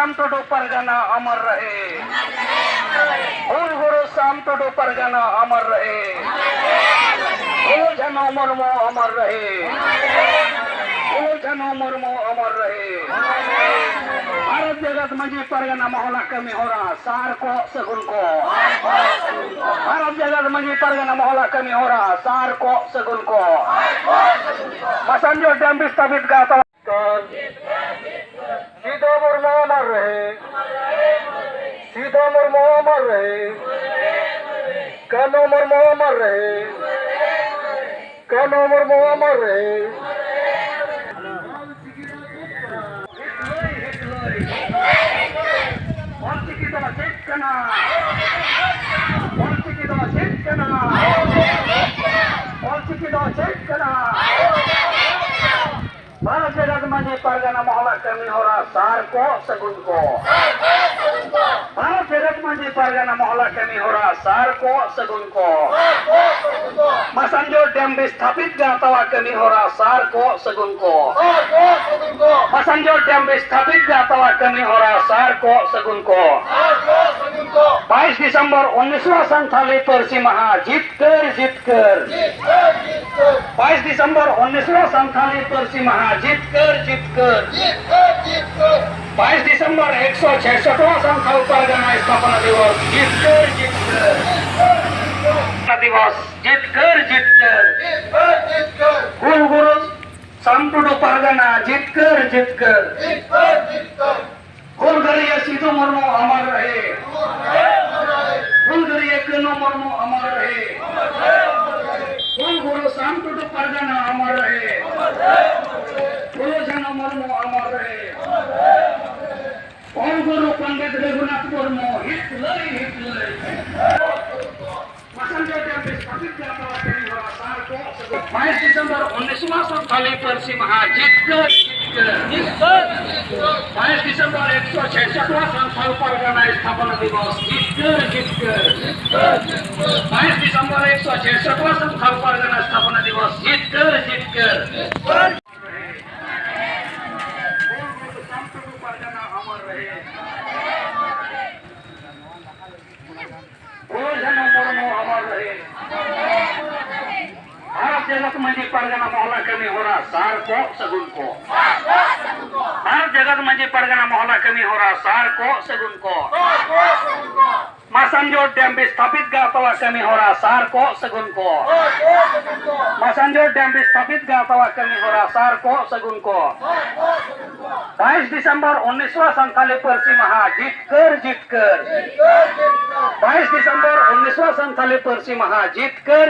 शाम to-do Pargana अमर रहे। गुरु शाम to-do Pargana अमर रहे। झनो मुर्मू अमर रहे। झनो मुर्मू अमर रहे। भारत जगत मंजी परगना मोहल्ला कमी हो रहा सार को सगुन को। भारत जगत मंजी परगना मोहल्ला कमी हो रहा सार को सगुन को। मसंजो डैम विस्थापित गाता सीधो मुर्मू अमर रहे। सीधो मुर्मू अमर रहे। कनो मुर्मू अमर रहे। कनो मुर्मू अमर रहे। भारत जगत मंजी परगना मोहल्ला कमी हो रहा सार को सगुन को। भारत जगत मंजी परगना मोहल्ला कमी हो रहा सार को सगुन को। मसंजो डैम विस्थापित गातवा कमी हो रहा सार को सगुन को। मसंजो डैम विस्थापित गातवा कमी हो रहा सार को सगुन को। 22 दिसंबर 1947 परसी महा जीत कर 22 दिसंबर 1947 परसी महा जीत कर 22 दिसंबर 166वां संथाल परगना स्थापना दिवस जीत कर दिवस जीत कर गुरु शाम टोडो परगना जीत कर गुलगरिया सीधो मुर्मू अमर रहे। गुलगरिया कनो मुर्मू अमर रहे। गुरु शाम टोडो परगना अमर रहे। झनो मुर्मू अमर रहे। गुरु पंडित रघुनाथ मुर्मू हित लय। मसंजो डैम विस्थापित गातवा कमी हो रहा सार को 22 दिसंबर 1947 परसी महा जीत कर 22 दिसंबर 166वां संथाल परगना स्थापना दिवस जीत कर 22 दिसंबर 166वां संथाल परगना स्थापना दिवस जीत कर परगना अमर रहे। झनो मुर्मू अमर रहे। भारत जगत मंजी परगना मोहल्ला कमी हो रहा सार को सगुन को। भारत जगत मंजी परगना मोहल्ला कमी हो रहा सार को सगुन को। मसंजो डैम विस्थापित गातवा कमी हो रहा सार को सगुन को। मसंजो डैम विस्थापित गातवा कमी हो रहा सार को सगुन को। 22 दिसंबर 1947 परसी महा जीत कर 22 दिसंबर 1947 परसी महा जीत कर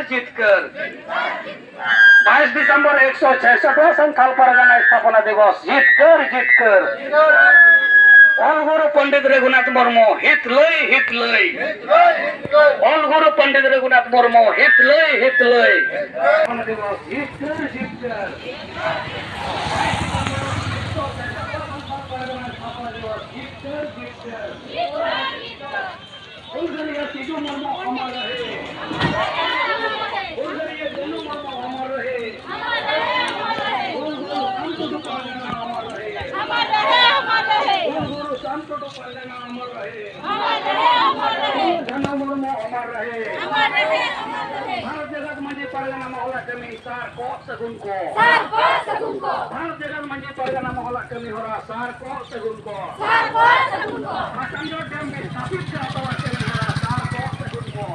22 दिसंबर 166वां संथाल परगना स्थापना दिवस जीत कर गुरु पंडित रघुनाथ मुर्मू हित लय। गुरु पंडित रघुनाथ मुर्मू हित लय। दिवस जीत कर गुलगरिया सीधो मुर्मू अमर रहे। गुलगरिया झनो मुर्मू अमर रहे। गुरु शाम टोडो परगना अमर रहे। झनो मुर्मू अमर रहे। भारत जगत मंजी परगना मोहल्ला कमी सार को सगुन को। भारत जगत मंजी परगना मोहल्ला कमी हो रहा सार को सगुन को। मसंजो डैम विस्थापित गातवा कमी हो रहा सार को सगुन को।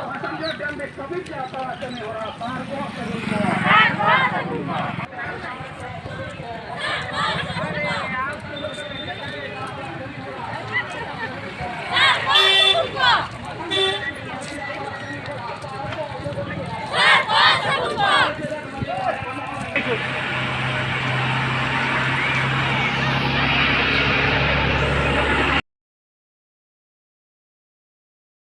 मसंजो डैम विस्थापित गातवा कमी हो रहा सार को सगुन को।